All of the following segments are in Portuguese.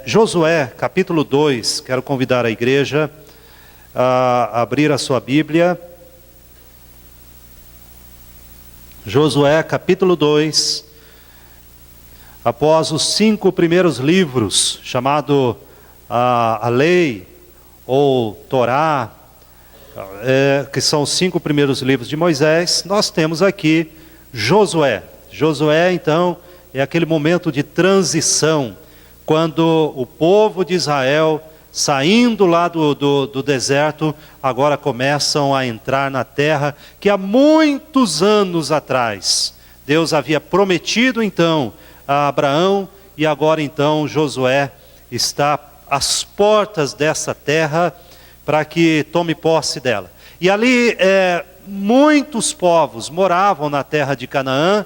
Josué, capítulo 2, quero convidar a igreja a abrir a sua Bíblia. Josué, capítulo 2, após os 5 primeiros livros, chamado a lei ou Torá, que são os 5 primeiros livros de Moisés, nós temos aqui Josué. Josué, então, é aquele momento de transição, quando o povo de Israel, saindo lá do deserto, agora começam a entrar na terra que há muitos anos atrás Deus havia prometido então a Abraão, e agora então Josué está às portas dessa terra para que tome posse dela. E ali muitos povos moravam na terra de Canaã,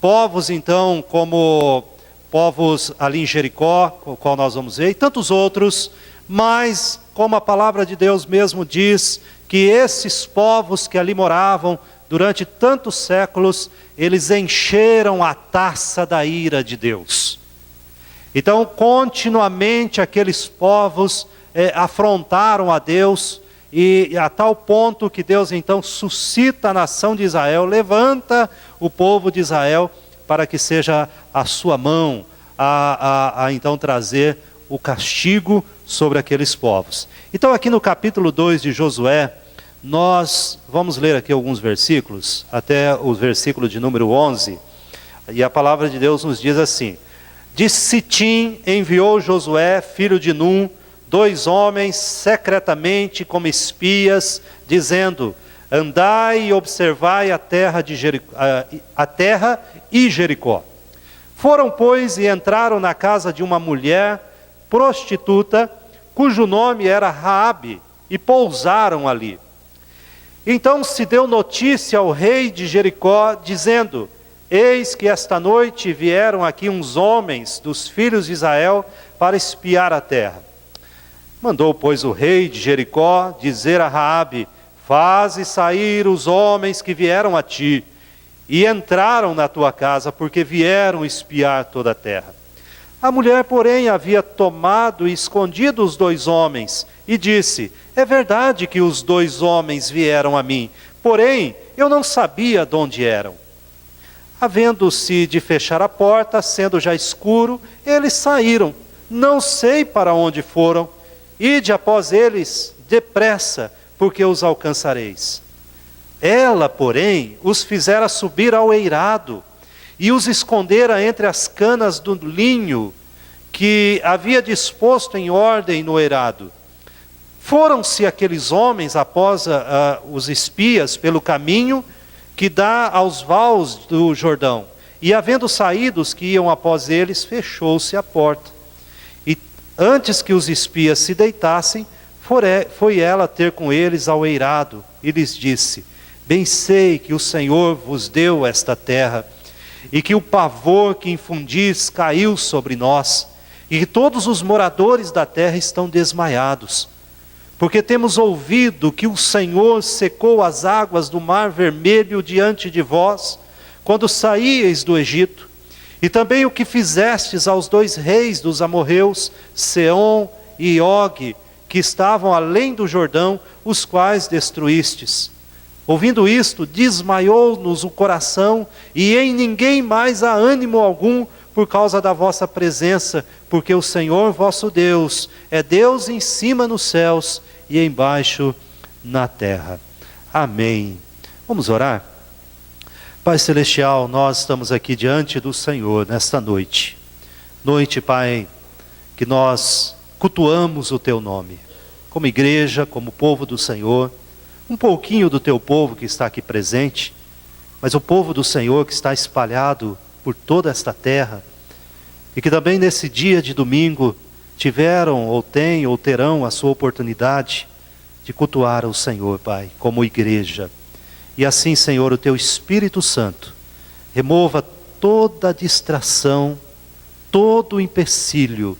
povos então como povos ali em Jericó, o qual nós vamos ver, e tantos outros, mas como a palavra de Deus mesmo diz, que esses povos que ali moravam durante tantos séculos, eles encheram a taça da ira de Deus. Então continuamente aqueles povos afrontaram a Deus, e a tal ponto que Deus então suscita a nação de Israel, levanta o povo de Israel para que seja a sua mão a então trazer o castigo sobre aqueles povos. Então aqui no capítulo 2 de Josué, nós vamos ler aqui alguns versículos, até o versículo de número 11, e a palavra de Deus nos diz assim: de Sitim enviou Josué, filho de Num, 2 homens secretamente como espias, dizendo: andai e observai a terra e Jericó. Foram, pois, e entraram na casa de uma mulher prostituta, cujo nome era Raabe, e pousaram ali. Então se deu notícia ao rei de Jericó, dizendo: eis que esta noite vieram aqui uns homens dos filhos de Israel para espiar a terra. Mandou, pois, o rei de Jericó dizer a Raabe: faze sair os homens que vieram a ti, e entraram na tua casa, porque vieram espiar toda a terra. A mulher, porém, havia tomado e escondido os 2 homens, e disse: é verdade que os 2 homens vieram a mim, porém eu não sabia de onde eram. Havendo-se de fechar a porta, sendo já escuro, eles saíram, não sei para onde foram. Ide após eles depressa, porque os alcançareis. Ela, porém, os fizera subir ao eirado, e os escondera entre as canas do linho, que havia disposto em ordem no eirado. Foram-se aqueles homens após os espias pelo caminho que dá aos vales do Jordão, e havendo saído os que iam após eles, fechou-se a porta. E antes que os espias se deitassem, foi ela ter com eles ao eirado, e lhes disse: bem sei que o Senhor vos deu esta terra, e que o pavor que infundis caiu sobre nós, e que todos os moradores da terra estão desmaiados. Porque temos ouvido que o Senhor secou as águas do mar vermelho diante de vós, quando saíeis do Egito, e também o que fizestes aos 2 reis dos amorreus, Seom e Og, que estavam além do Jordão, os quais destruístes. Ouvindo isto, desmaiou-nos o coração, e em ninguém mais há ânimo algum por causa da vossa presença, porque o Senhor vosso Deus é Deus em cima nos céus e embaixo na terra. Amém. Vamos orar? Pai Celestial, nós estamos aqui diante do Senhor nesta noite. Noite, Pai, que nós cultuamos o Teu nome, como igreja, como povo do Senhor, um pouquinho do Teu povo que está aqui presente, mas o povo do Senhor que está espalhado por toda esta terra, e que também nesse dia de domingo tiveram ou têm ou terão a sua oportunidade de cultuar o Senhor, Pai, como igreja. E assim, Senhor, o Teu Espírito Santo remova toda distração, todo empecilho,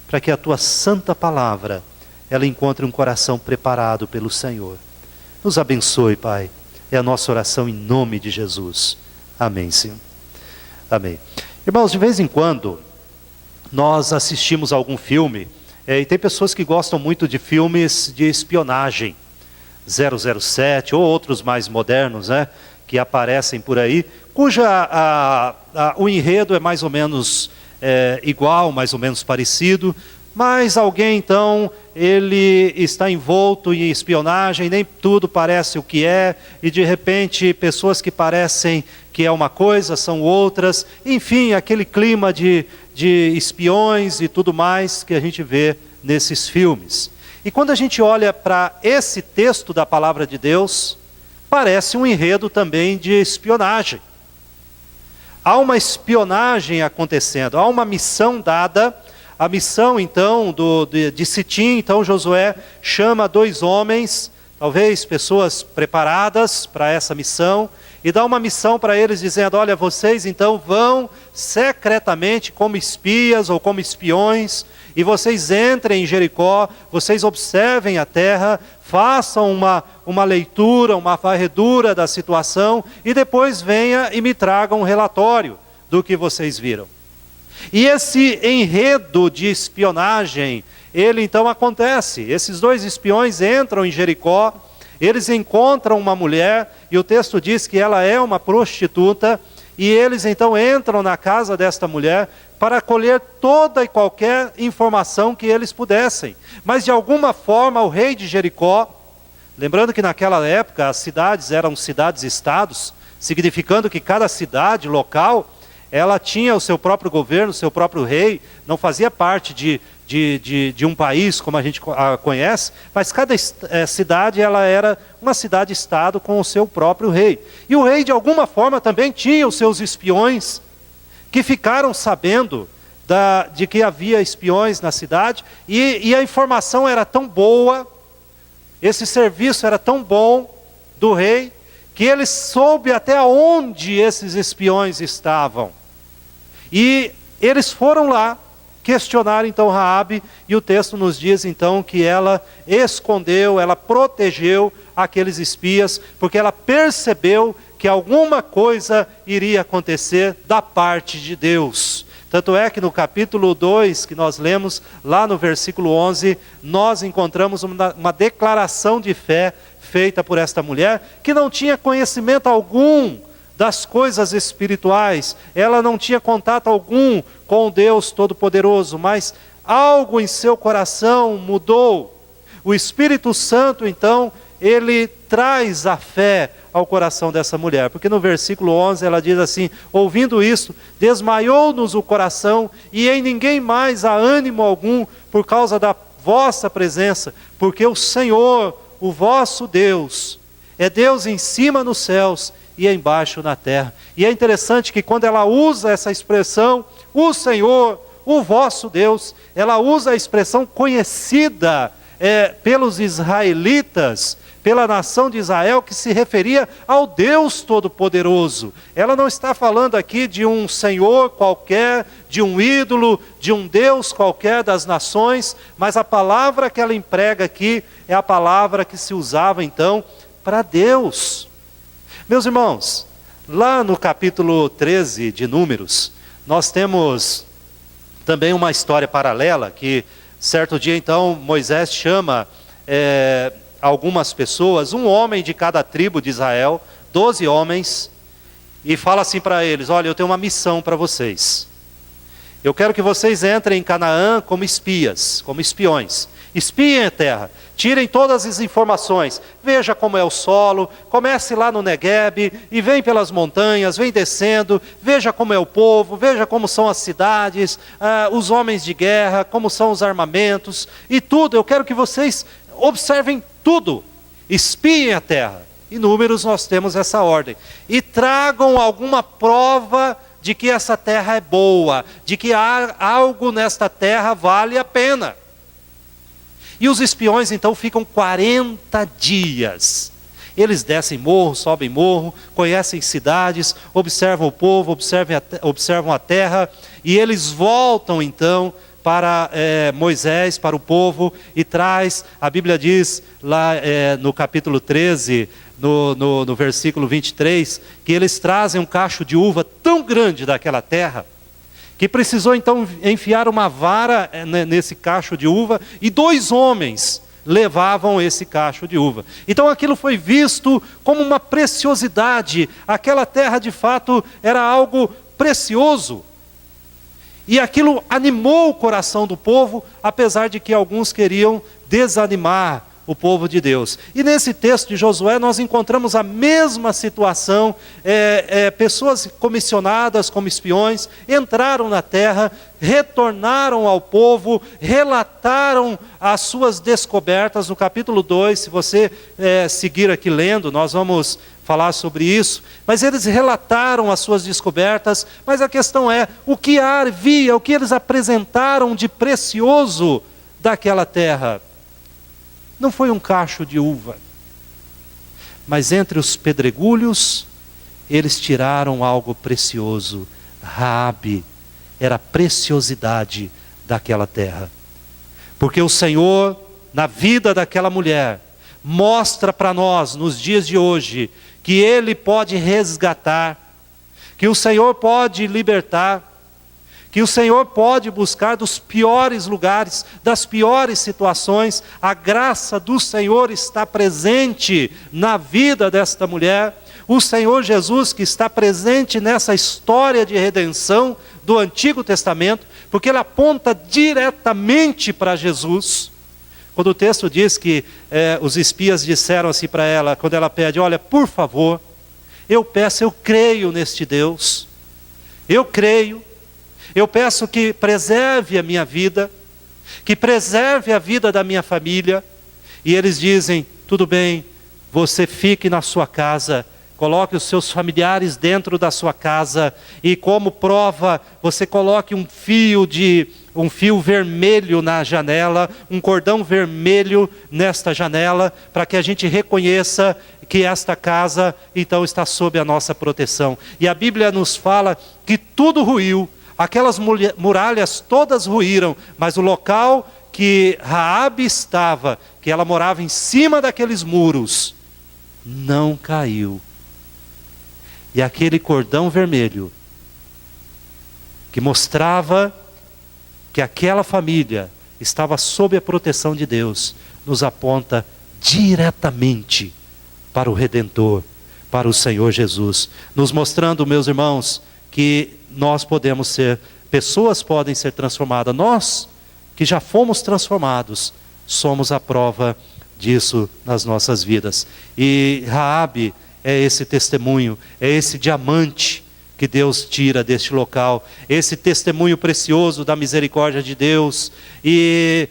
para que a Tua santa palavra, ela encontre um coração preparado pelo Senhor. Nos abençoe, Pai. É a nossa oração em nome de Jesus. Amém, Senhor. Amém. Irmãos, de vez em quando, nós assistimos algum filme, e tem pessoas que gostam muito de filmes de espionagem, 007 ou outros mais modernos, né, que aparecem por aí, o enredo é mais ou menos igual, mais ou menos parecido, mas alguém então, ele está envolto em espionagem, nem tudo parece o que é, e de repente pessoas que parecem que é uma coisa, são outras, enfim, aquele clima de espiões e tudo mais que a gente vê nesses filmes. E quando a gente olha para esse texto da palavra de Deus, parece um enredo também de espionagem. Há uma espionagem acontecendo, há uma missão dada. A missão então de Sitim, então Josué chama 2 homens, talvez pessoas preparadas para essa missão, e dá uma missão para eles dizendo, olha, vocês então vão secretamente como espias ou como espiões, e vocês entrem em Jericó, vocês observem a terra, façam uma leitura, uma varredura da situação, e depois venha e me tragam um relatório do que vocês viram. E esse enredo de espionagem, ele então acontece. Esses 2 espiões entram em Jericó, eles encontram uma mulher, e o texto diz que ela é uma prostituta, e eles então entram na casa desta mulher para colher toda e qualquer informação que eles pudessem. Mas de alguma forma o rei de Jericó, lembrando que naquela época as cidades eram cidades-estados, significando que cada cidade local, ela tinha o seu próprio governo, o seu próprio rei, não fazia parte de um país como a gente conhece, mas cada cidade ela era uma cidade-estado com o seu próprio rei. E o rei de alguma forma também tinha os seus espiões, que ficaram sabendo de que havia espiões na cidade, e a informação era tão boa, esse serviço era tão bom do rei, que ele soube até onde esses espiões estavam. E eles foram lá questionar então Raabe, e o texto nos diz então que ela escondeu, ela protegeu aqueles espias, porque ela percebeu que alguma coisa iria acontecer da parte de Deus. Tanto é que no capítulo 2, que nós lemos, lá no versículo 11, nós encontramos uma declaração de fé feita por esta mulher, que não tinha conhecimento algum das coisas espirituais, ela não tinha contato algum com Deus Todo-Poderoso, mas algo em seu coração mudou. O Espírito Santo, então, ele traz a fé ao coração dessa mulher, porque no versículo 11 ela diz assim, ouvindo isso, desmaiou-nos o coração, e em ninguém mais há ânimo algum, por causa da vossa presença, porque o Senhor, o vosso Deus, é Deus em cima nos céus, e embaixo na terra. E é interessante que quando ela usa essa expressão, o Senhor, o vosso Deus, ela usa a expressão conhecida pelos israelitas, pela nação de Israel, que se referia ao Deus Todo-Poderoso. Ela não está falando aqui de um Senhor qualquer, de um ídolo, de um Deus qualquer das nações, mas a palavra que ela emprega aqui é a palavra que se usava então para Deus. Meus irmãos, lá no capítulo 13 de Números, nós temos também uma história paralela, que certo dia então Moisés chama algumas pessoas, um homem de cada tribo de Israel, 12 homens, e fala assim para eles, olha, eu tenho uma missão para vocês. Eu quero que vocês entrem em Canaã como espias, como espiões. Espiem a terra, tirem todas as informações, veja como é o solo, comece lá no Negueb e vem pelas montanhas, vem descendo, veja como é o povo, veja como são as cidades, os homens de guerra, como são os armamentos e tudo. Eu quero que vocês observem tudo, espiem a terra. Em Números nós temos essa ordem. E tragam alguma prova de que essa terra é boa, de que algo nesta terra vale a pena. E os espiões então ficam 40 dias. Eles descem morro, sobem morro, conhecem cidades, observam o povo, observam a terra, e eles voltam então para Moisés, para o povo, e traz, a Bíblia diz lá no capítulo 13, no versículo 23, que eles trazem um cacho de uva tão grande daquela terra, que precisou então enfiar uma vara nesse cacho de uva, e 2 homens levavam esse cacho de uva. Então aquilo foi visto como uma preciosidade, aquela terra de fato era algo precioso. E aquilo animou o coração do povo, apesar de que alguns queriam desanimar o povo de Deus. E nesse texto de Josué nós encontramos a mesma situação, pessoas comissionadas como espiões, entraram na terra, retornaram ao povo, relataram as suas descobertas. No capítulo 2, se você seguir aqui lendo, nós vamos falar sobre isso, mas eles relataram as suas descobertas, mas a questão é, o que havia, o que eles apresentaram de precioso daquela terra? Não foi um cacho de uva, mas entre os pedregulhos, eles tiraram algo precioso. Raabe era a preciosidade daquela terra, porque o Senhor, na vida daquela mulher, mostra para nós, nos dias de hoje, que Ele pode resgatar, que o Senhor pode libertar, que o Senhor pode buscar dos piores lugares, das piores situações. A graça do Senhor está presente na vida desta mulher. O Senhor Jesus, que está presente nessa história de redenção do Antigo Testamento, porque ele aponta diretamente para Jesus. Quando o texto diz que os espias disseram assim para ela, quando ela pede, olha, por favor, eu peço, eu creio neste Deus, eu creio, eu peço que preserve a minha vida, que preserve a vida da minha família. E eles dizem, tudo bem, você fique na sua casa, coloque os seus familiares dentro da sua casa, e como prova, você coloque um fio vermelho na janela, um cordão vermelho nesta janela, para que a gente reconheça que esta casa então está sob a nossa proteção. E a Bíblia nos fala que tudo ruiu, aquelas muralhas todas ruíram, mas o local que Raabe estava, que ela morava em cima daqueles muros, não caiu. E aquele cordão vermelho, que mostrava que aquela família estava sob a proteção de Deus, nos aponta diretamente para o Redentor, para o Senhor Jesus, nos mostrando, meus irmãos, que nós podemos ser, pessoas podem ser transformadas. Nós, que já fomos transformados, somos a prova disso nas nossas vidas. E Raabe é esse testemunho, é esse diamante que Deus tira deste local, esse testemunho precioso da misericórdia de Deus, e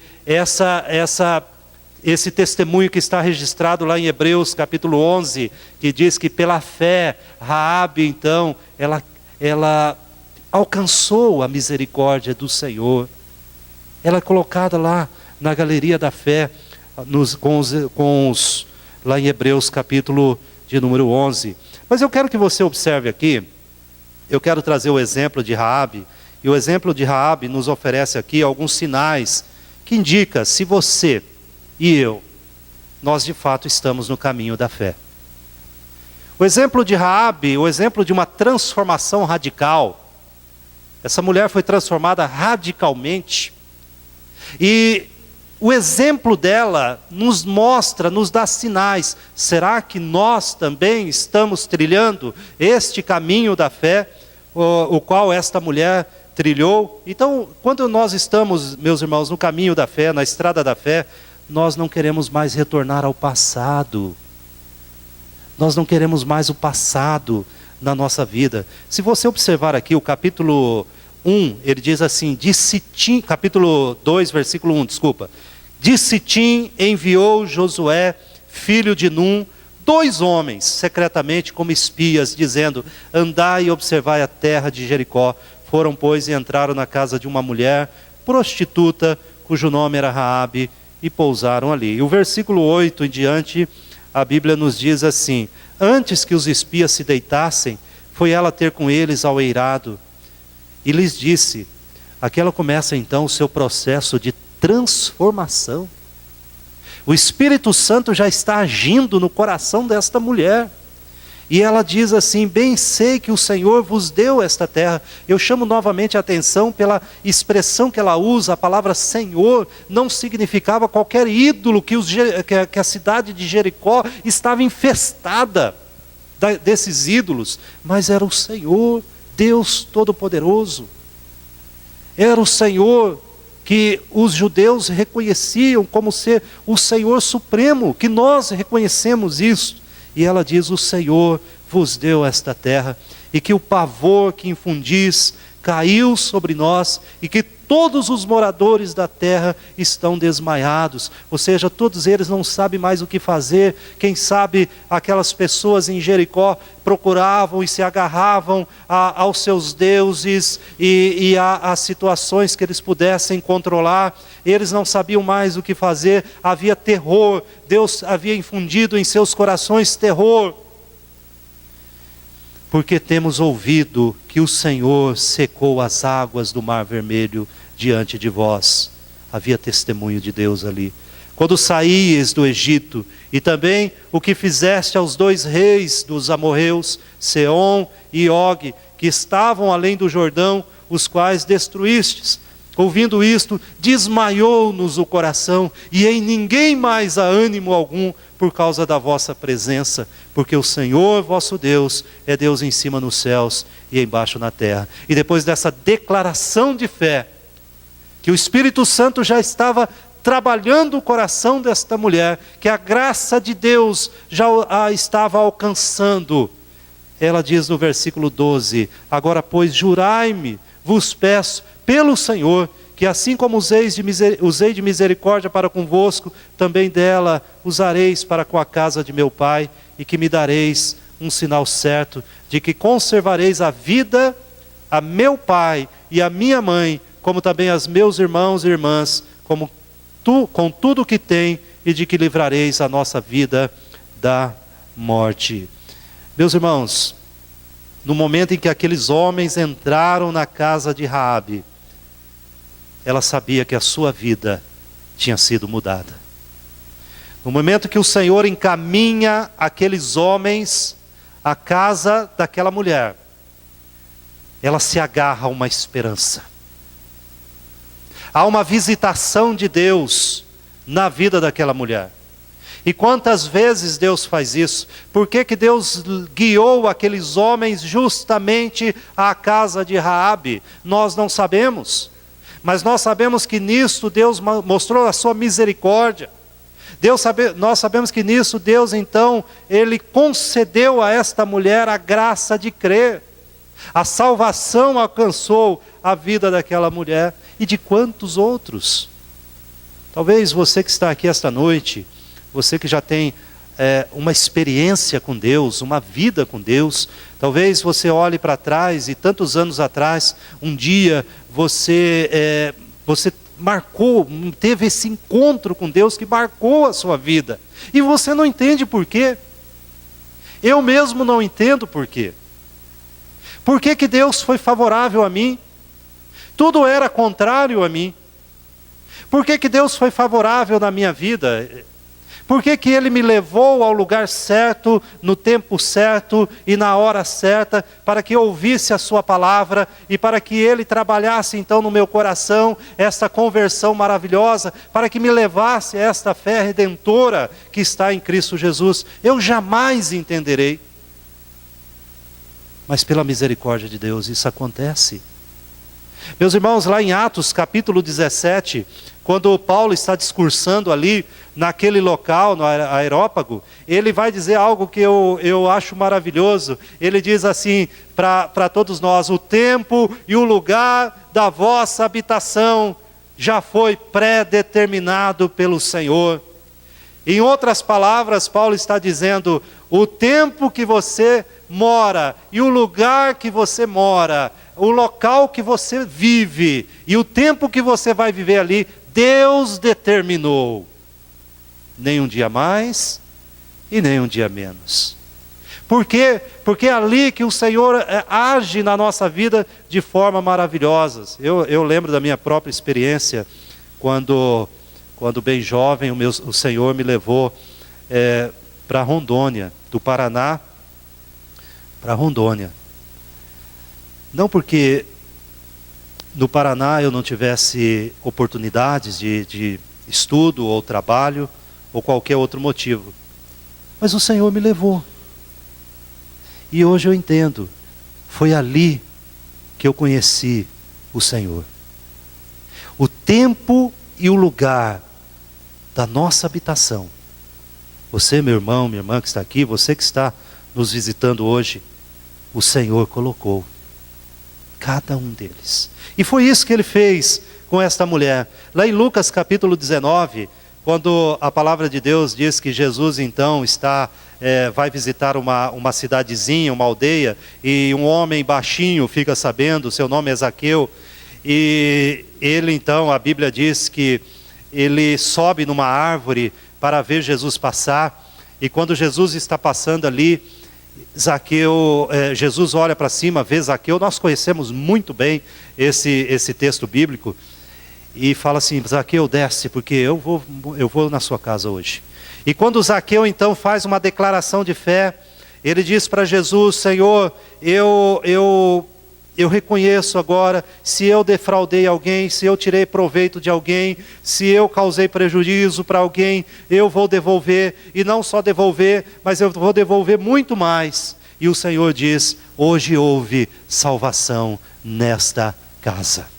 esse testemunho que está registrado lá em Hebreus capítulo 11, que diz que pela fé, Raabe então, ela alcançou a misericórdia do Senhor. Ela é colocada lá na galeria da fé, lá em Hebreus capítulo de número 11. Mas eu quero que você observe aqui, eu quero trazer o exemplo de Raabe, e o exemplo de Raabe nos oferece aqui alguns sinais que indicam se você e eu, nós de fato estamos no caminho da fé. O exemplo de Raabe, o exemplo de uma transformação radical. Essa mulher foi transformada radicalmente. E o exemplo dela nos mostra, nos dá sinais. Será que nós também estamos trilhando este caminho da fé, o qual esta mulher trilhou? Então, quando nós estamos, meus irmãos, no caminho da fé, na estrada da fé, nós não queremos mais retornar ao passado. Nós não queremos mais o passado na nossa vida. Se você observar aqui o capítulo 1, ele diz assim, de Sitim, capítulo 2, versículo 1, desculpa. De Sitim enviou Josué, filho de Num, 2 homens, secretamente como espias, dizendo, andai e observai a terra de Jericó. Foram, pois, e entraram na casa de uma mulher prostituta, cujo nome era Raabe, e pousaram ali. E o versículo 8 em diante, a Bíblia nos diz assim, antes que os espias se deitassem, foi ela ter com eles ao eirado, e lhes disse, aqui ela começa então o seu processo de transformação. O Espírito Santo já está agindo no coração desta mulher. E ela diz assim: bem sei que o Senhor vos deu esta terra. Eu chamo novamente a atenção pela expressão que ela usa. A palavra Senhor não significava qualquer ídolo que a cidade de Jericó estava infestada desses ídolos, mas era o Senhor, Deus Todo-Poderoso. Era o Senhor que os judeus reconheciam como ser o Senhor Supremo, que nós reconhecemos isso. E ela diz: o Senhor vos deu esta terra, e que o pavor que infundis caiu sobre nós, e que todos os moradores da terra estão desmaiados. Ou seja, todos eles não sabem mais o que fazer. Quem sabe aquelas pessoas em Jericó procuravam e se agarravam aos seus deuses e às situações que eles pudessem controlar. Eles não sabiam mais o que fazer, havia terror. Deus havia infundido em seus corações terror. Porque temos ouvido que o Senhor secou as águas do Mar Vermelho diante de vós. Havia testemunho de Deus ali. Quando saíes do Egito, e também o que fizeste aos 2 reis dos amorreus, Seom e Og, que estavam além do Jordão, os quais destruístes. Ouvindo isto, desmaiou-nos o coração, e em ninguém mais há ânimo algum por causa da vossa presença, porque o Senhor vosso Deus é Deus em cima nos céus e embaixo na terra. E depois dessa declaração de fé, que o Espírito Santo já estava trabalhando o coração desta mulher, que a graça de Deus já a estava alcançando, ela diz no versículo 12: agora pois jurai-me, vos peço, pelo Senhor, que assim como usei de misericórdia para convosco, também dela usareis para com a casa de meu pai, e que me dareis um sinal certo, de que conservareis a vida a meu pai e a minha mãe, como também aos meus irmãos e irmãs, com tudo o que tem, e de que livrareis a nossa vida da morte. Meus irmãos, no momento em que aqueles homens entraram na casa de Raabe, ela sabia que a sua vida tinha sido mudada. No momento que o Senhor encaminha aqueles homens à casa daquela mulher, ela se agarra a uma esperança. Há uma visitação de Deus na vida daquela mulher. E quantas vezes Deus faz isso? Por que Deus guiou aqueles homens justamente à casa de Raabe? Nós não sabemos. Mas nós sabemos que nisso Deus mostrou a sua misericórdia. Nós sabemos que nisso Deus então, Ele concedeu a esta mulher a graça de crer. A salvação alcançou a vida daquela mulher e de quantos outros. Talvez você que está aqui esta noite, você que já tem uma experiência com Deus, uma vida com Deus, talvez você olhe para trás e tantos anos atrás, um dia você marcou, teve esse encontro com Deus que marcou a sua vida. E você não entende por quê. Eu mesmo não entendo por quê. Por que Deus foi favorável a mim? Tudo era contrário a mim. Por que Deus foi favorável na minha vida? Por que Ele me levou ao lugar certo, no tempo certo e na hora certa, para que eu ouvisse a sua palavra e para que Ele trabalhasse então no meu coração esta conversão maravilhosa, para que me levasse a esta fé redentora que está em Cristo Jesus? Eu jamais entenderei. Mas pela misericórdia de Deus isso acontece. Meus irmãos, lá em Atos capítulo 17, quando Paulo está discursando ali, naquele local, no Areópago, ele vai dizer algo que eu acho maravilhoso. Ele diz assim para todos nós: o tempo e o lugar da vossa habitação já foi pré-determinado pelo Senhor. Em outras palavras, Paulo está dizendo: o tempo que você mora e o lugar que você mora, o local que você vive e o tempo que você vai viver ali, Deus determinou. Nem um dia mais e nem um dia menos. Por quê? Porque é ali que o Senhor age na nossa vida de forma maravilhosa. Eu lembro da minha própria experiência, quando bem jovem, o Senhor me levou para Rondônia, do Paraná, para Rondônia. Não porque no Paraná eu não tivesse oportunidades de estudo ou trabalho ou qualquer outro motivo, mas o Senhor me levou. E hoje eu entendo, foi ali que eu conheci o Senhor. O tempo e o lugar da nossa habitação. Você, meu irmão, minha irmã que está aqui, você que está nos visitando hoje, o Senhor colocou cada um deles. E foi isso que Ele fez com esta mulher. Lá em Lucas capítulo 19, quando a palavra de Deus diz que Jesus então vai visitar uma cidadezinha, uma aldeia, e um homem baixinho fica sabendo, seu nome é Zaqueu, e ele então, a Bíblia diz que ele sobe numa árvore para ver Jesus passar, e quando Jesus está passando ali, Jesus olha para cima, vê Zaqueu. Nós conhecemos muito bem esse texto bíblico, e fala assim: Zaqueu, desce, porque eu vou na sua casa hoje. E quando Zaqueu então faz uma declaração de fé, ele diz para Jesus: Senhor, eu reconheço agora, se eu defraudei alguém, se eu tirei proveito de alguém, se eu causei prejuízo para alguém, eu vou devolver, e não só devolver, mas eu vou devolver muito mais. E o Senhor diz: hoje houve salvação nesta casa.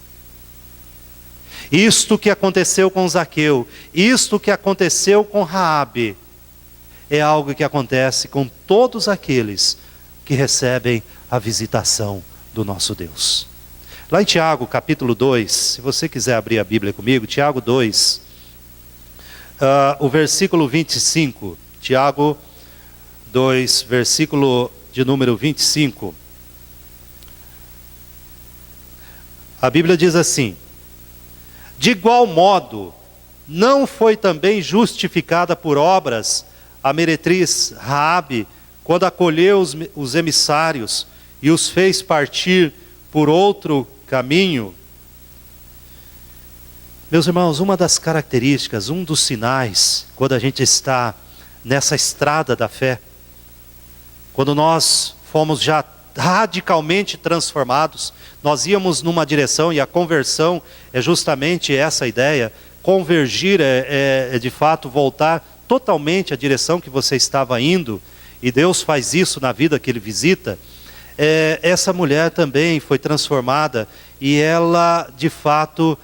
Isto que aconteceu com Zaqueu, isto que aconteceu com Raabe, é algo que acontece com todos aqueles que recebem a visitação do nosso Deus. Lá em Tiago capítulo 2, se você quiser abrir a Bíblia comigo, Tiago 2, o versículo 25, Tiago 2, versículo de número 25, a Bíblia diz assim: de igual modo, não foi também justificada por obras a meretriz Raabe, quando acolheu os emissários e os fez partir por outro caminho? Meus irmãos, uma das características, um dos sinais, quando a gente está nessa estrada da fé, quando nós fomos já radicalmente transformados, nós íamos numa direção, e a conversão é justamente essa ideia. Convergir é de fato voltar totalmente à direção que você estava indo, e Deus faz isso na vida que Ele visita. Essa mulher também foi transformada, e ela, de fato,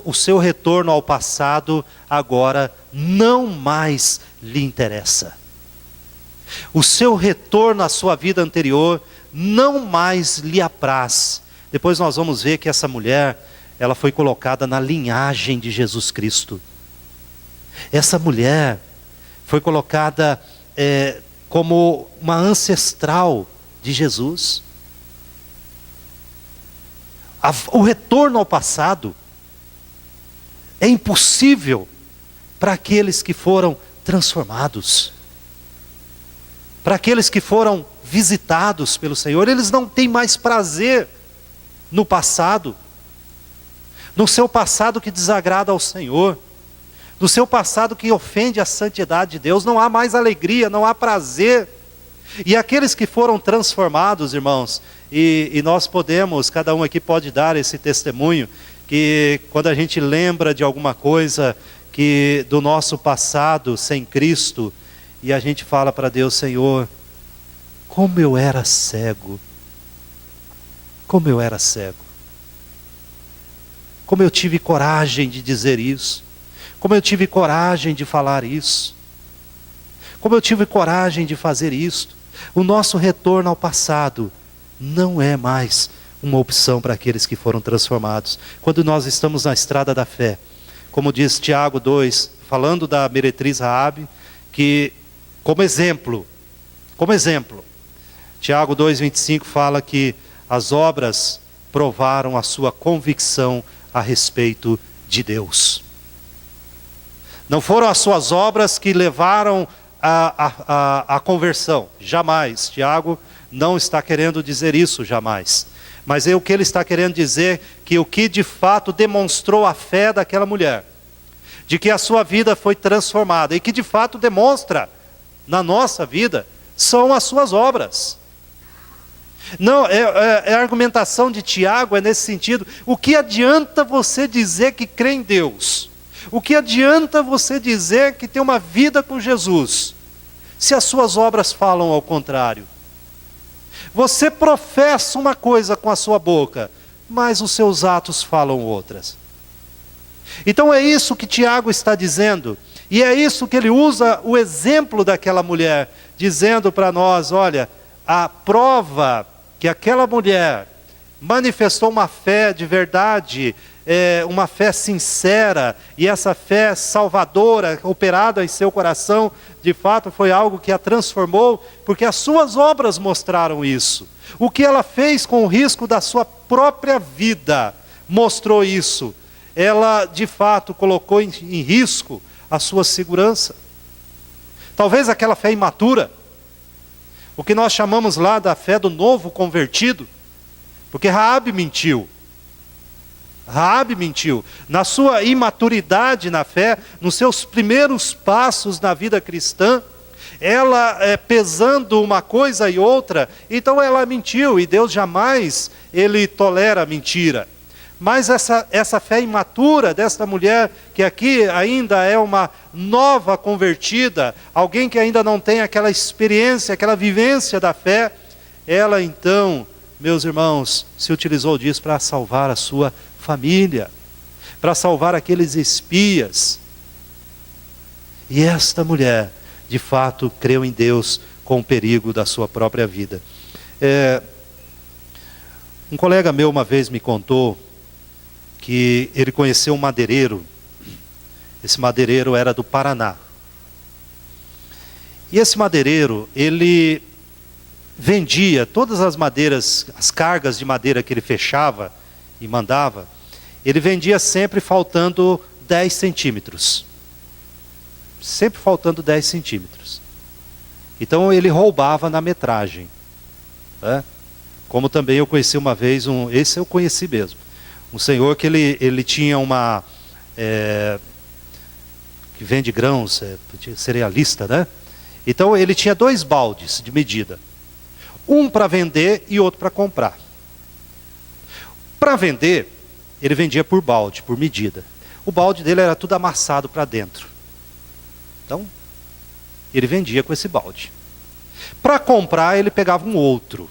o seu retorno ao passado agora não mais lhe interessa. O seu retorno à sua vida anterior não mais lhe apraz. Depois nós vamos ver que essa mulher, ela foi colocada na linhagem de Jesus Cristo. Essa mulher foi colocada como uma ancestral de Jesus. O retorno ao passado é impossível para aqueles que foram transformados, para aqueles que foram visitados pelo Senhor. Eles não têm mais prazer no passado, no seu passado que desagrada ao Senhor, no seu passado que ofende a santidade de Deus. Não há mais alegria, não há prazer. E aqueles que foram transformados, irmãos, e nós podemos, cada um aqui pode dar esse testemunho, que quando a gente lembra de alguma coisa que do nosso passado sem Cristo, e a gente fala para Deus: Senhor, como eu era cego, como eu era cego, como eu tive coragem de dizer isso, como eu tive coragem de falar isso, como eu tive coragem de fazer isso. O nosso retorno ao passado não é mais uma opção para aqueles que foram transformados. Quando nós estamos na estrada da fé, como diz Tiago 2, falando da meretriz Raabe, que como exemplo, Tiago 2,25 fala que as obras provaram a sua convicção a respeito de Deus. Não foram as suas obras que levaram a conversão, jamais. Tiago não está querendo dizer isso, jamais. Mas o que ele está querendo dizer, que o que de fato demonstrou a fé daquela mulher, de que a sua vida foi transformada, e que de fato demonstra na nossa vida, são as suas obras. Não, a argumentação de Tiago é nesse sentido. O que adianta você dizer que crê em Deus? O que adianta você dizer que tem uma vida com Jesus, se as suas obras falam ao contrário? Você professa uma coisa com a sua boca, mas os seus atos falam outras. Então é isso que Tiago está dizendo, e é isso que ele usa o exemplo daquela mulher, dizendo para nós, olha, a prova que aquela mulher manifestou uma fé de verdade, uma fé sincera, e essa fé salvadora, operada em seu coração, de fato foi algo que a transformou, porque as suas obras mostraram isso. O que ela fez com o risco da sua própria vida, mostrou isso. Ela de fato colocou em risco a sua segurança. Talvez aquela fé imatura, o que nós chamamos lá da fé do novo convertido, porque Raabe mentiu. Raabe mentiu. Na sua imaturidade na fé, nos seus primeiros passos na vida cristã, ela pesando uma coisa e outra, então ela mentiu, e Deus jamais ele tolera a mentira. Mas essa fé imatura dessa mulher, que aqui ainda é uma nova convertida, alguém que ainda não tem aquela experiência, aquela vivência da fé, ela então, meus irmãos, se utilizou disso para salvar a sua família, para salvar aqueles espias. E esta mulher, de fato, creu em Deus com o perigo da sua própria vida. Um colega meu uma vez me contou que ele conheceu um madeireiro. Esse madeireiro era do Paraná. E esse madeireiro, ele vendia todas as madeiras, as cargas de madeira que ele fechava e mandava, ele vendia sempre faltando 10 centímetros. Sempre faltando 10 centímetros. Então ele roubava na metragem. Né? Como também eu conheci uma vez, esse eu conheci mesmo. Um senhor que ele tinha uma... que vende grãos, cerealista, né? Então ele tinha 2 baldes de medida. Um para vender e outro para comprar. Para vender, ele vendia por balde, por medida. O balde dele era tudo amassado para dentro. Então, ele vendia com esse balde. Para comprar, ele pegava um outro,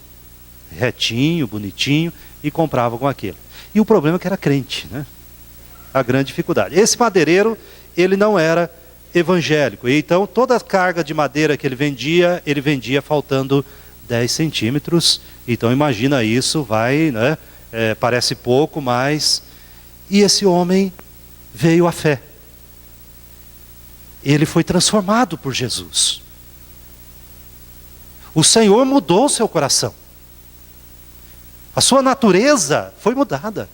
retinho, bonitinho, e comprava com aquele. E o problema é que era crente, né? A grande dificuldade. Esse madeireiro, ele não era evangélico. E então, toda a carga de madeira que ele vendia faltando 10 centímetros. Então, imagina isso, vai, né? Parece pouco, mas... E esse homem veio à fé. Ele foi transformado por Jesus. O Senhor mudou seu coração. A sua natureza foi mudada.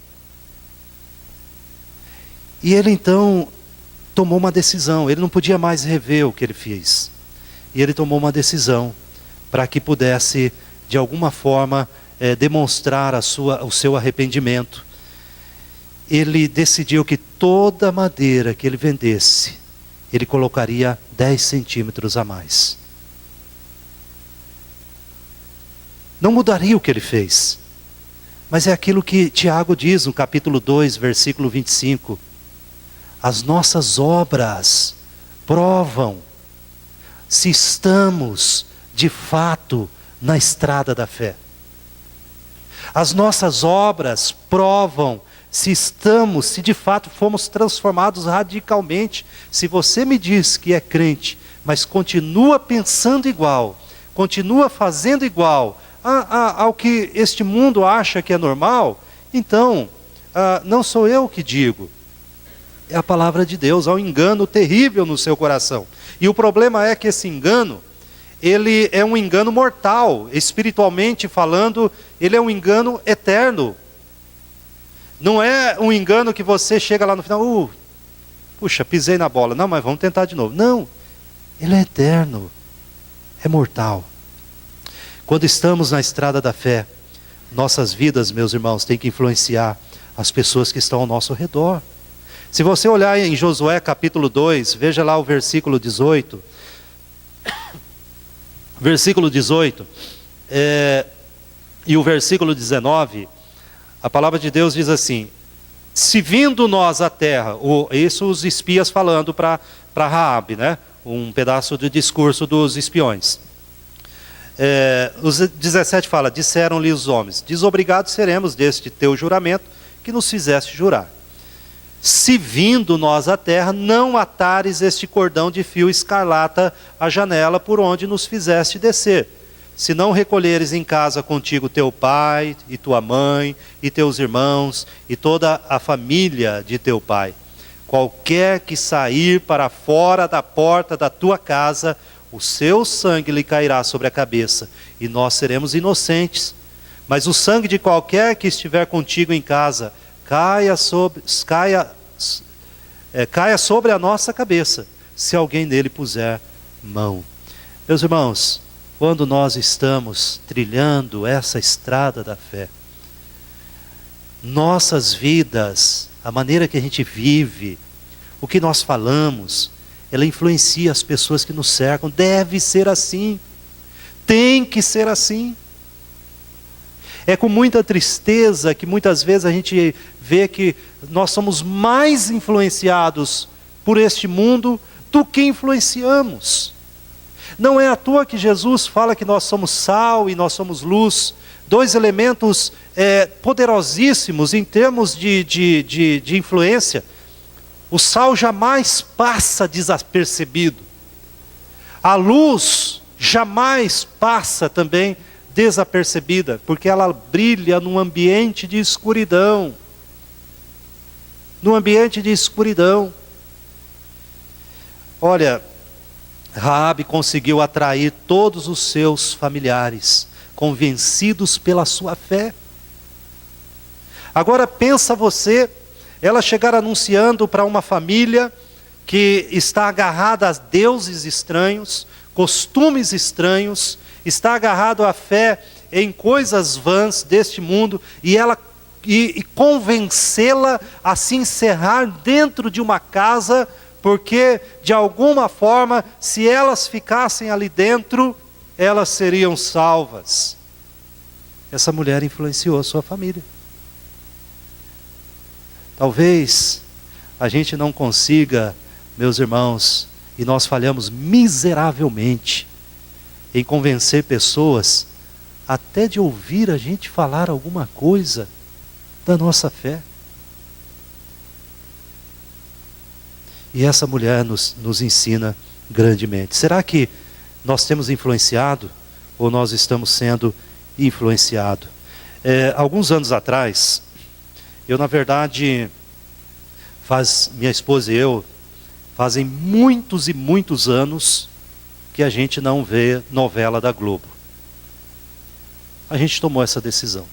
E ele então tomou uma decisão. Ele não podia mais rever o que ele fez. E ele tomou uma decisão para que pudesse, de alguma forma, demonstrar o seu arrependimento. Ele decidiu que toda madeira que ele vendesse, ele colocaria 10 centímetros a mais. Não mudaria o que ele fez. Mas é aquilo que Tiago diz no capítulo 2, versículo 25. As nossas obras provam se estamos, de fato, na estrada da fé. As nossas obras provam se de fato fomos transformados radicalmente. Se você me diz que é crente, mas continua pensando igual, continua fazendo igual ao que este mundo acha que é normal, então, não sou eu que digo, é a palavra de Deus. Há um engano terrível no seu coração. E o problema é que esse engano, ele é um engano mortal, espiritualmente falando, ele é um engano eterno. Não é um engano que você chega lá no final, puxa, pisei na bola, não, mas vamos tentar de novo. Não, ele é eterno, é mortal. Quando estamos na estrada da fé, nossas vidas, meus irmãos, têm que influenciar as pessoas que estão ao nosso redor. Se você olhar em Josué capítulo 2, veja lá o versículo 18. Versículo 18. E o versículo 19, a palavra de Deus diz assim: se vindo nós à terra, isso os espias falando para Raabe, né? Um pedaço do discurso dos espiões. Os 17 fala: disseram-lhe os homens, desobrigados seremos deste teu juramento que nos fizeste jurar. Se vindo nós à terra, não atares este cordão de fio escarlata à janela por onde nos fizeste descer. Se não recolheres em casa contigo teu pai, e tua mãe, e teus irmãos, e toda a família de teu pai. Qualquer que sair para fora da porta da tua casa, o seu sangue lhe cairá sobre a cabeça, e nós seremos inocentes. Mas o sangue de qualquer que estiver contigo em casa, caia sobre a nossa cabeça, se alguém nele puser mão. Meus irmãos, quando nós estamos trilhando essa estrada da fé, nossas vidas, a maneira que a gente vive, o que nós falamos, ela influencia as pessoas que nos cercam. Deve ser assim, tem que ser assim. É com muita tristeza que muitas vezes a gente vê que nós somos mais influenciados por este mundo do que influenciamos. Não é à toa que Jesus fala que nós somos sal e nós somos luz, dois elementos poderosíssimos em termos de influência. O sal jamais passa desapercebido. A luz jamais passa também desapercebida, porque ela brilha num ambiente de escuridão. Num ambiente de escuridão. Olha, Raabe conseguiu atrair todos os seus familiares, convencidos pela sua fé. Agora pensa você, ela chegar anunciando para uma família que está agarrada a deuses estranhos, costumes estranhos, está agarrado à fé em coisas vãs deste mundo, e convencê-la a se encerrar dentro de uma casa, porque de alguma forma, se elas ficassem ali dentro, elas seriam salvas. Essa mulher influenciou a sua família. Talvez a gente não consiga, meus irmãos, e nós falhamos miseravelmente em convencer pessoas até de ouvir a gente falar alguma coisa da nossa fé. E essa mulher nos ensina grandemente. Será que nós temos influenciado ou nós estamos sendo influenciados? Alguns anos atrás, eu na verdade, minha esposa e eu, fazem muitos e muitos anos que a gente não vê novela da Globo. A gente tomou essa decisão.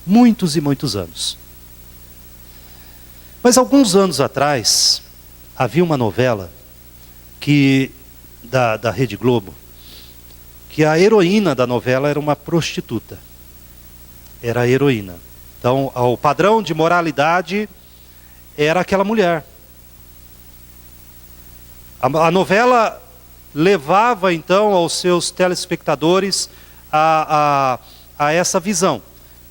Muitos e muitos anos. Mas alguns anos atrás, havia uma novela da Rede Globo, que a heroína da novela era uma prostituta. Era a heroína. Então, o padrão de moralidade era aquela mulher. A novela levava então aos seus telespectadores a essa visão,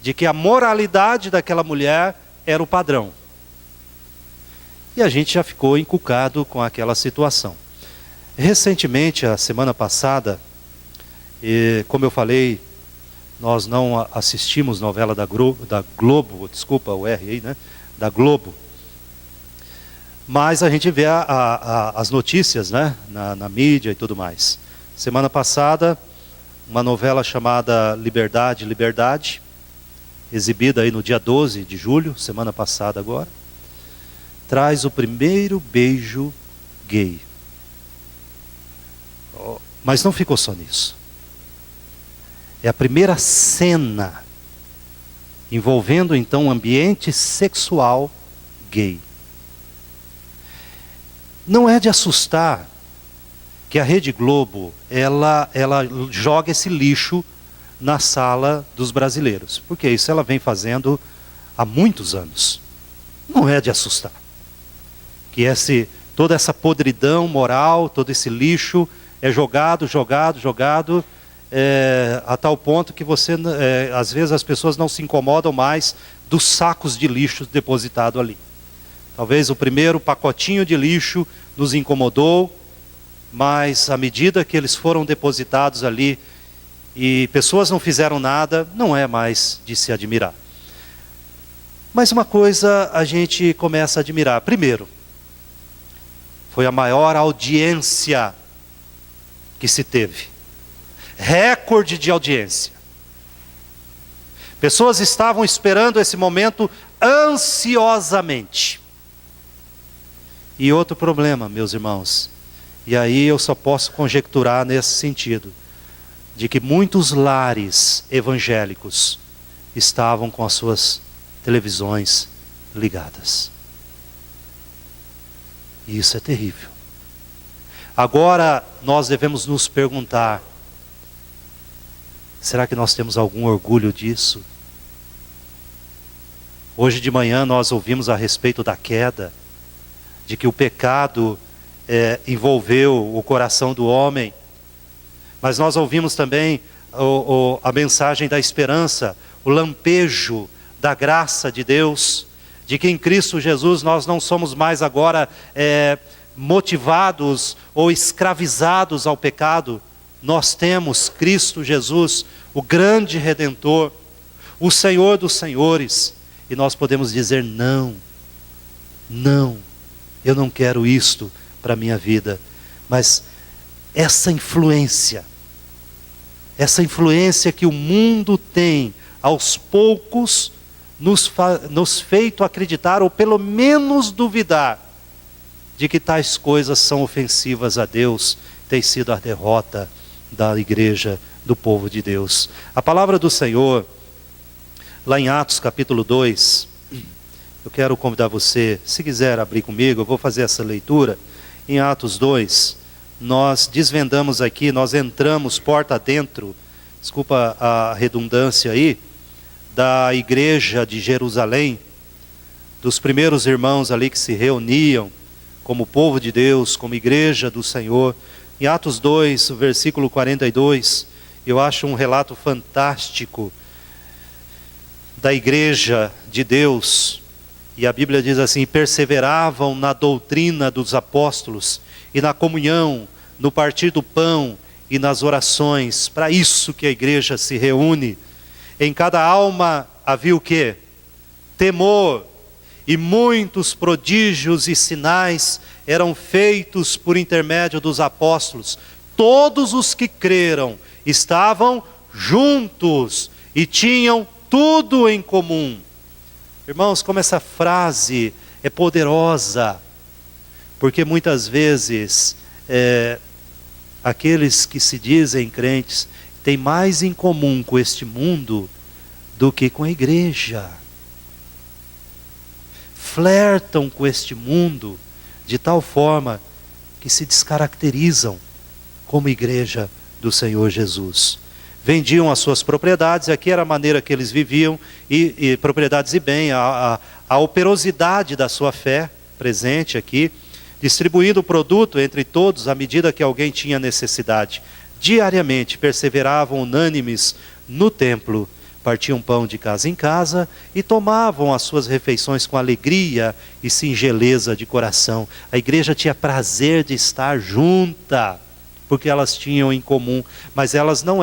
de que a moralidade daquela mulher era o padrão. E a gente já ficou encucado com aquela situação. Recentemente, a semana passada, como eu falei, nós não assistimos novela da Globo, desculpa o R aí, né? Da Globo. Mas a gente vê as notícias, né? Na mídia e tudo mais. Semana passada, uma novela chamada Liberdade, Liberdade, exibida aí no dia 12 de julho, semana passada agora, traz o primeiro beijo gay. Mas não ficou só nisso. É a primeira cena envolvendo então um ambiente sexual gay. Não é de assustar que a Rede Globo, ela joga esse lixo na sala dos brasileiros. Porque isso ela vem fazendo há muitos anos. Não é de assustar. Que toda essa podridão moral, todo esse lixo é jogado, a tal ponto que às vezes as pessoas não se incomodam mais dos sacos de lixo depositados ali. Talvez o primeiro pacotinho de lixo nos incomodou, mas à medida que eles foram depositados ali e pessoas não fizeram nada, não é mais de se admirar. Mas uma coisa a gente começa a admirar. Primeiro, foi a maior audiência que se teve. Recorde de audiência. Pessoas estavam esperando esse momento ansiosamente. E outro problema, meus irmãos, e aí eu só posso conjecturar nesse sentido, de que muitos lares evangélicos estavam com as suas televisões ligadas. E isso é terrível. Agora nós devemos nos perguntar: será que nós temos algum orgulho disso? Hoje de manhã nós ouvimos a respeito da queda, de que o pecado envolveu o coração do homem, mas nós ouvimos também a mensagem da esperança, o lampejo da graça de Deus, de que em Cristo Jesus nós não somos mais agora motivados ou escravizados ao pecado. Nós temos Cristo Jesus, o grande Redentor, o Senhor dos Senhores, e nós podemos dizer: não, eu não quero isto para a minha vida. Mas essa influência que o mundo tem, aos poucos, nos feito acreditar, ou pelo menos duvidar, de que tais coisas são ofensivas a Deus, tem sido a derrota da igreja, do povo de Deus. A palavra do Senhor, lá em Atos capítulo 2, eu quero convidar você, se quiser abrir comigo, eu vou fazer essa leitura. Em Atos 2, nós desvendamos aqui, nós entramos porta dentro, desculpa a redundância aí, da igreja de Jerusalém, dos primeiros irmãos ali que se reuniam como povo de Deus, como igreja do Senhor. Em Atos 2, versículo 42, eu acho um relato fantástico da igreja de Deus. E a Bíblia diz assim: perseveravam na doutrina dos apóstolos e na comunhão, no partir do pão e nas orações. Para isso que a igreja se reúne. Em cada alma havia o quê? Temor. E muitos prodígios e sinais eram feitos por intermédio dos apóstolos. Todos os que creram estavam juntos e tinham tudo em comum. Irmãos, como essa frase é poderosa, porque muitas vezes aqueles que se dizem crentes têm mais em comum com este mundo do que com a igreja. Flertam com este mundo de tal forma que se descaracterizam como igreja do Senhor Jesus. Vendiam as suas propriedades, aqui era a maneira que eles viviam, e propriedades e bem, a operosidade da sua fé presente aqui, distribuindo o produto entre todos à medida que alguém tinha necessidade. Diariamente perseveravam unânimes no templo, partiam pão de casa em casa e tomavam as suas refeições com alegria e singeleza de coração. A igreja tinha prazer de estar junta, porque elas tinham em comum, mas eles não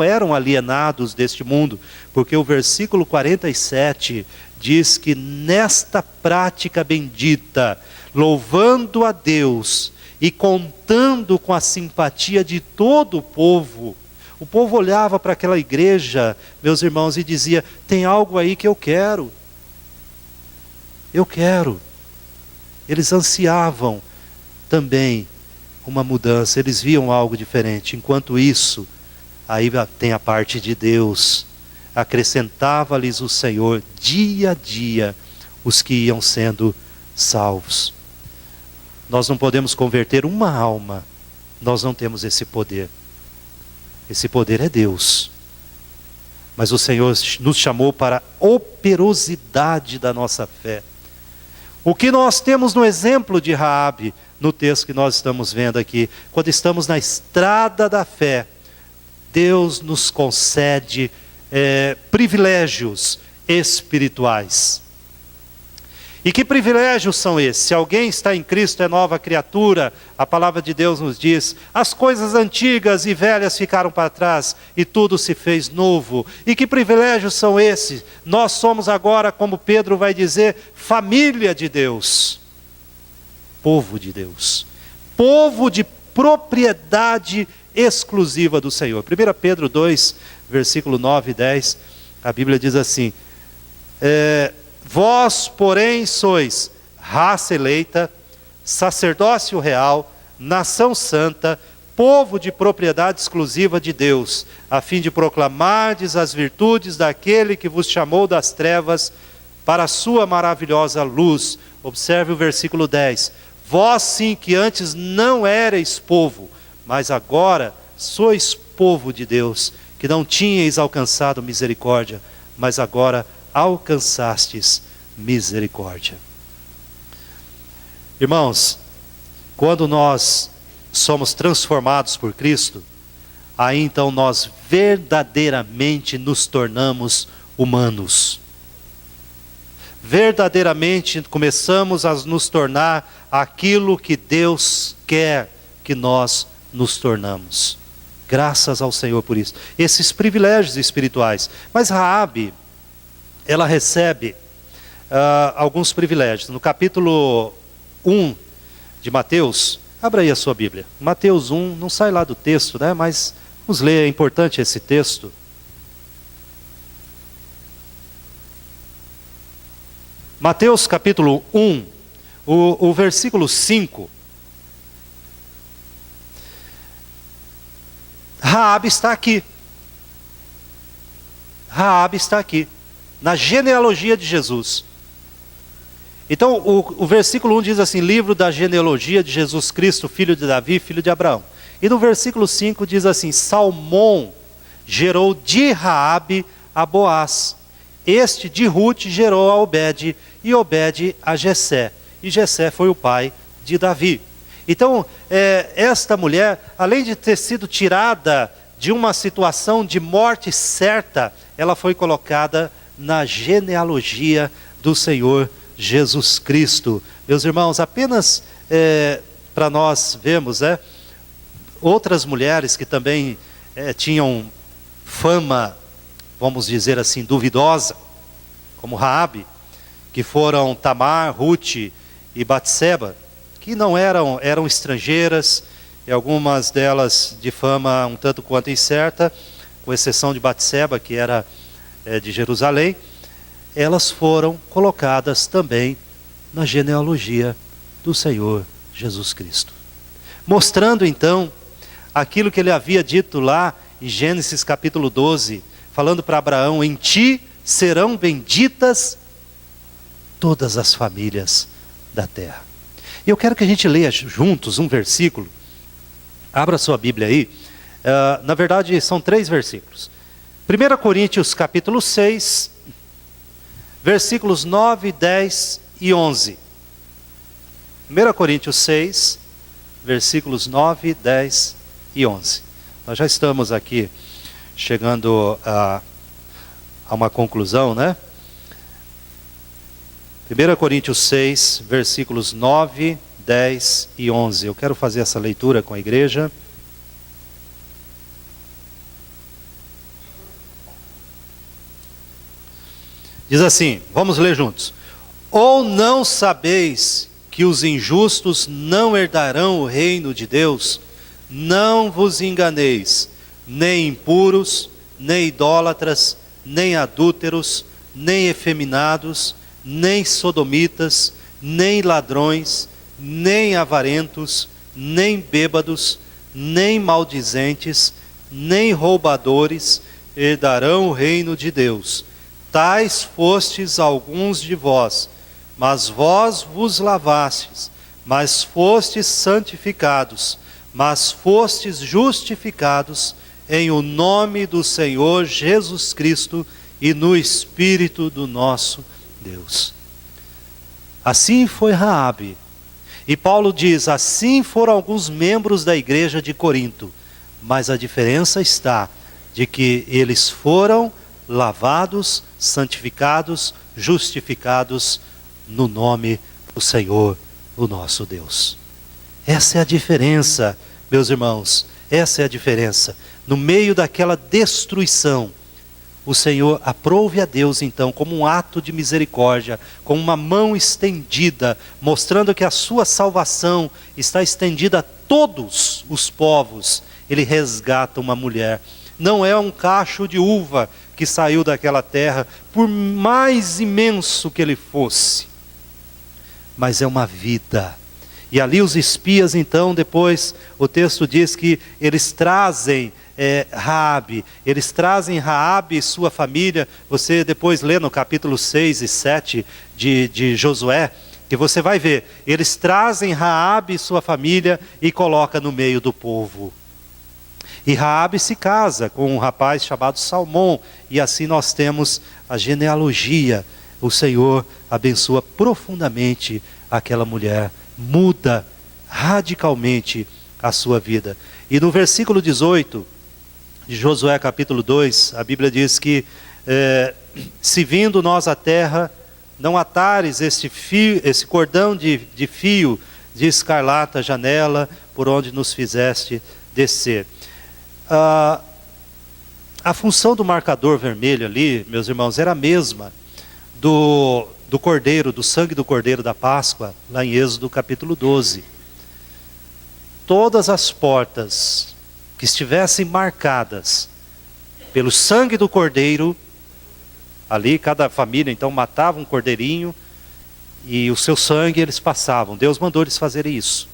eram alienados deste mundo, porque o versículo 47 diz que nesta prática bendita, louvando a Deus e contando com a simpatia de todo o povo olhava para aquela igreja, meus irmãos, e dizia: tem algo aí que eu quero. Eles ansiavam também uma mudança, eles viam algo diferente. Enquanto isso, aí tem a parte de Deus, acrescentava-lhes o Senhor dia a dia os que iam sendo salvos. Nós não podemos converter uma alma, nós não temos esse poder. Esse poder é Deus. Mas o Senhor nos chamou para a operosidade da nossa fé. O que nós temos no exemplo de Raabe, no texto que nós estamos vendo aqui, quando estamos na estrada da fé, Deus nos concede privilégios espirituais. E que privilégios são esses? Se alguém está em Cristo, é nova criatura. A palavra de Deus nos diz: as coisas antigas e velhas ficaram para trás e tudo se fez novo. E que privilégios são esses? Nós somos agora, como Pedro vai dizer, família de Deus, povo de Deus, povo de propriedade exclusiva do Senhor. 1 Pedro 2, versículo 9 e 10, a Bíblia diz assim: vós, porém, sois raça eleita, sacerdócio real, nação santa, povo de propriedade exclusiva de Deus, a fim de proclamardes as virtudes daquele que vos chamou das trevas para a sua maravilhosa luz. Observe o versículo 10. Vós sim que antes não erais povo, mas agora sois povo de Deus, que não tinhais alcançado misericórdia, mas agora alcançastes misericórdia. Irmãos, quando nós somos transformados por Cristo, aí então nós verdadeiramente nos tornamos humanos. Verdadeiramente começamos a nos tornar aquilo que Deus quer que nós nos tornamos. Graças ao Senhor por isso. Esses privilégios espirituais. Mas Raabe, ela recebe alguns privilégios. No capítulo 1 de Mateus, abra aí a sua Bíblia. Mateus 1, não sai lá do texto, né? Mas vamos ler, é importante esse texto. Mateus capítulo 1, o versículo 5. Raabe está aqui. Raabe está aqui, na genealogia de Jesus. Então, o versículo 1 diz assim: livro da genealogia de Jesus Cristo, filho de Davi, filho de Abraão. E no versículo 5 diz assim: Salmão gerou de Raabe a Boaz. Este de Rute gerou a Obed, e Obed a Jessé. E Jessé foi o pai de Davi. Então, esta mulher, além de ter sido tirada de uma situação de morte certa, ela foi colocada na genealogia do Senhor Jesus Cristo. Meus irmãos, apenas para nós vermos, outras mulheres que também tinham fama, vamos dizer assim, duvidosa, como Raabe, que foram Tamar, Rute e Batseba, que não eram estrangeiras, e algumas delas de fama um tanto quanto incerta, com exceção de Batseba, que era de Jerusalém. Elas foram colocadas também na genealogia do Senhor Jesus Cristo. Mostrando então aquilo que ele havia dito lá em Gênesis capítulo 12, falando para Abraão: em ti serão benditas todas as famílias da terra. E eu quero que a gente leia juntos um versículo. Abra sua Bíblia aí. Na verdade são 3 versículos. 1 Coríntios capítulo 6, versículos 9, 10 e 11. 1 Coríntios 6, versículos 9, 10 e 11. Nós já estamos aqui chegando a uma conclusão, né? 1 Coríntios 6, versículos 9, 10 e 11. Eu quero fazer essa leitura com a igreja. Diz assim, vamos ler juntos. Ou não sabeis que os injustos não herdarão o reino de Deus? Não vos enganeis, nem impuros, nem idólatras, nem adúlteros, nem efeminados, nem sodomitas, nem ladrões, nem avarentos, nem bêbados, nem maldizentes, nem roubadores herdarão o reino de Deus. Tais fostes alguns de vós, mas vós vos lavastes, mas fostes santificados, mas fostes justificados em o nome do Senhor Jesus Cristo e no Espírito do nosso Deus. Assim foi Raabe. E Paulo diz, assim foram alguns membros da igreja de Corinto. Mas a diferença está de que eles foram lavados, santificados, justificados no nome do Senhor, o nosso Deus. Essa é a diferença, meus irmãos, essa é a diferença. No meio daquela destruição, o Senhor aprove a Deus então como um ato de misericórdia, com uma mão estendida, mostrando que a sua salvação está estendida a todos os povos. Ele resgata uma mulher. Não é um cacho de uva que saiu daquela terra, por mais imenso que ele fosse, mas é uma vida. E ali os espias então, depois o texto diz que eles trazem Raabe, eles trazem Raabe e sua família. Você depois lê no capítulo 6 e 7 de Josué, que você vai ver, eles trazem Raabe e sua família e coloca no meio do povo. E Raabe se casa com um rapaz chamado Salmão, e assim nós temos a genealogia. O Senhor abençoa profundamente aquela mulher, muda radicalmente a sua vida. E no versículo 18 de Josué capítulo 2, a Bíblia diz que se vindo nós à terra, não atares esse cordão de fio de escarlata à janela, por onde nos fizeste descer. A função do marcador vermelho ali, meus irmãos, era a mesma do cordeiro, do sangue do cordeiro da Páscoa, lá em Êxodo capítulo 12. Todas as portas que estivessem marcadas pelo sangue do cordeiro, ali cada família então matava um cordeirinho, e o seu sangue eles passavam. Deus mandou eles fazerem isso.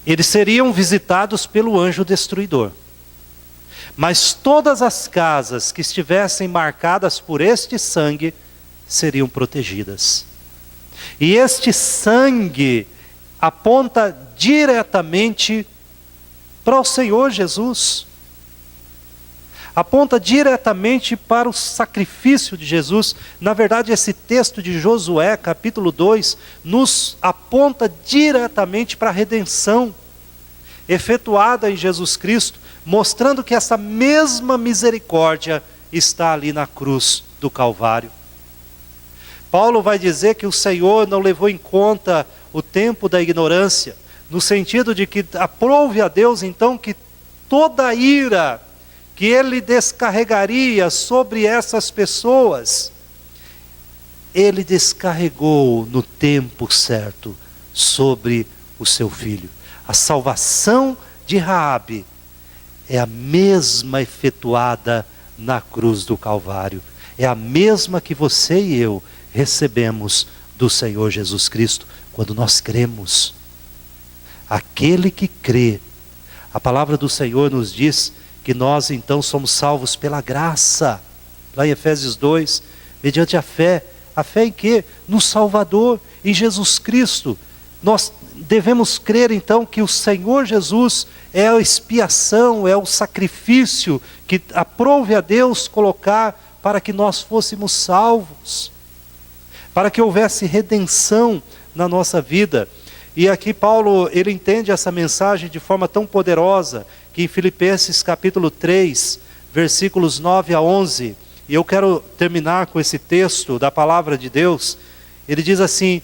Eles seriam visitados pelo anjo destruidor. Mas todas as casas que estivessem marcadas por este sangue seriam protegidas. E este sangue aponta diretamente para o Senhor Jesus. Aponta diretamente para o sacrifício de Jesus. Na verdade, esse texto de Josué, capítulo 2, nos aponta diretamente para a redenção efetuada em Jesus Cristo, mostrando que essa mesma misericórdia está ali na cruz do Calvário. Paulo vai dizer que o Senhor não levou em conta o tempo da ignorância, no sentido de que aprove a Deus então que toda a ira que ele descarregaria sobre essas pessoas, ele descarregou no tempo certo sobre o seu filho. A salvação de Raabe é a mesma efetuada na cruz do Calvário. É a mesma que você e eu recebemos do Senhor Jesus Cristo quando nós cremos. Aquele que crê, a palavra do Senhor nos diz que nós então somos salvos pela graça, lá em Efésios 2, mediante a fé. A fé em quê? No Salvador, em Jesus Cristo. Nós devemos crer então que o Senhor Jesus é a expiação, é o sacrifício que aprove a Deus colocar para que nós fôssemos salvos, para que houvesse redenção na nossa vida. E aqui Paulo, ele entende essa mensagem de forma tão poderosa, que em Filipenses capítulo 3, versículos 9 a 11, e eu quero terminar com esse texto da palavra de Deus. Ele diz assim,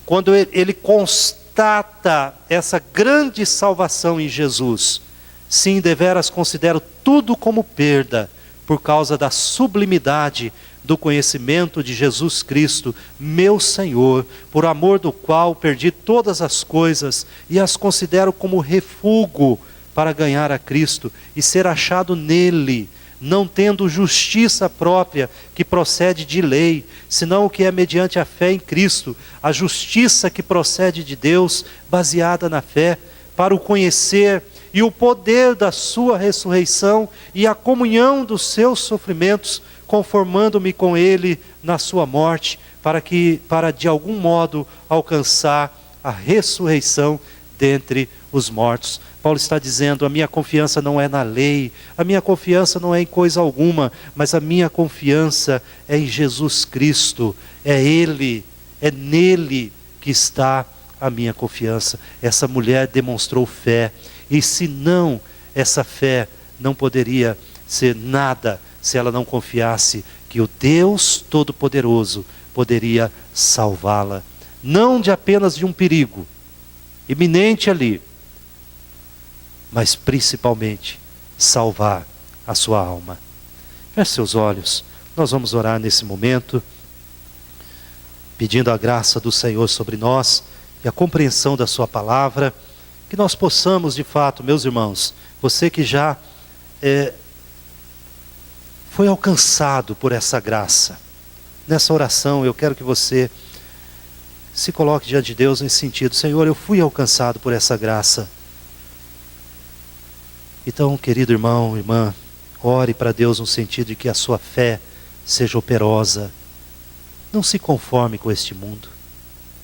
quando ele constata essa grande salvação em Jesus: sim, deveras considero tudo como perda, por causa da sublimidade do conhecimento de Jesus Cristo, meu Senhor, por amor do qual perdi todas as coisas e as considero como refúgio para ganhar a Cristo e ser achado nele, não tendo justiça própria que procede de lei, senão o que é mediante a fé em Cristo, a justiça que procede de Deus, baseada na fé, para o conhecer e o poder da sua ressurreição e a comunhão dos seus sofrimentos, conformando-me com ele na sua morte, para de algum modo alcançar a ressurreição dentre os mortos. Paulo está dizendo, a minha confiança não é na lei, a minha confiança não é em coisa alguma, mas a minha confiança é em Jesus Cristo, é Ele, é nele que está a minha confiança. Essa mulher demonstrou fé, e se não essa fé não poderia ser nada se ela não confiasse que o Deus Todo-Poderoso poderia salvá-la, não de apenas de um perigo iminente ali, mas principalmente salvar a sua alma. Feche seus olhos, nós vamos orar nesse momento, pedindo a graça do Senhor sobre nós e a compreensão da sua palavra, que nós possamos de fato, meus irmãos, você que já foi alcançado por essa graça, nessa oração eu quero que você se coloque diante de Deus nesse sentido: Senhor, eu fui alcançado por essa graça. Então, querido irmão, irmã, ore para Deus no sentido de que a sua fé seja operosa. Não se conforme com este mundo,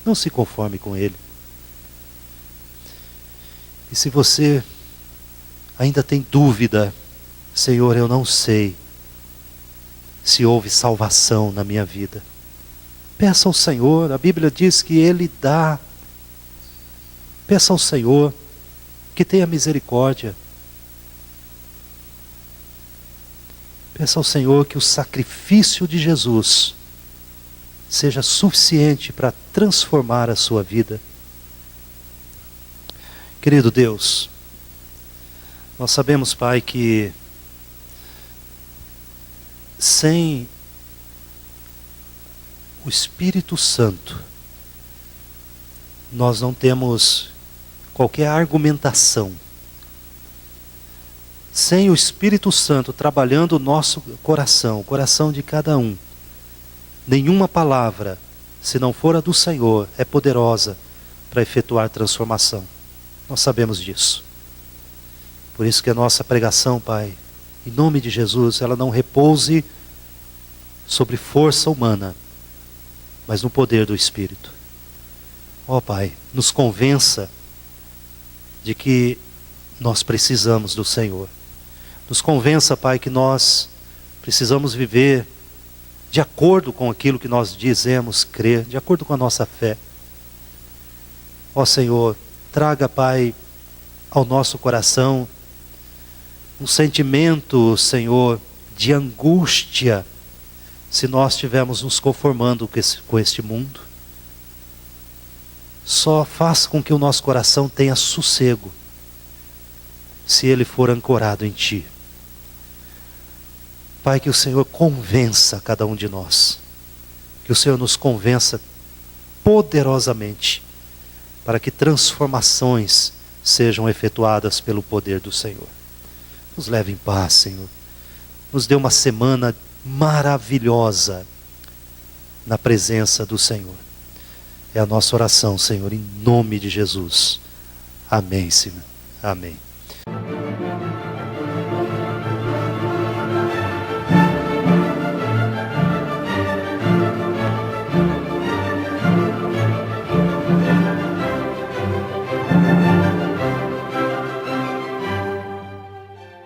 não se conforme com ele. E se você ainda tem dúvida, Senhor, eu não sei se houve salvação na minha vida, peça ao Senhor, a Bíblia diz que Ele dá. Peça ao Senhor que tenha misericórdia. Peça ao Senhor que o sacrifício de Jesus seja suficiente para transformar a sua vida. Querido Deus, nós sabemos, Pai, que sem o Espírito Santo, nós não temos qualquer argumentação. Sem o Espírito Santo trabalhando o nosso coração, o coração de cada um, nenhuma palavra, se não for a do Senhor, é poderosa para efetuar transformação. Nós sabemos disso. Por isso que a nossa pregação, Pai, em nome de Jesus, ela não repouse sobre força humana, mas no poder do Espírito. Ó Pai, nos convença de que nós precisamos do Senhor. Nos convença, Pai, que nós precisamos viver de acordo com aquilo que nós dizemos crer, de acordo com a nossa fé. Ó Senhor, traga, Pai, ao nosso coração um sentimento, Senhor, de angústia, se nós estivermos nos conformando com este mundo. Só faz com que o nosso coração tenha sossego, se ele for ancorado em Ti. Pai, que o Senhor convença cada um de nós, que o Senhor nos convença poderosamente, para que transformações sejam efetuadas pelo poder do Senhor. Nos leve em paz, Senhor. Nos dê uma semana maravilhosa na presença do Senhor. É a nossa oração, Senhor, em nome de Jesus. Amém, Senhor. Amém.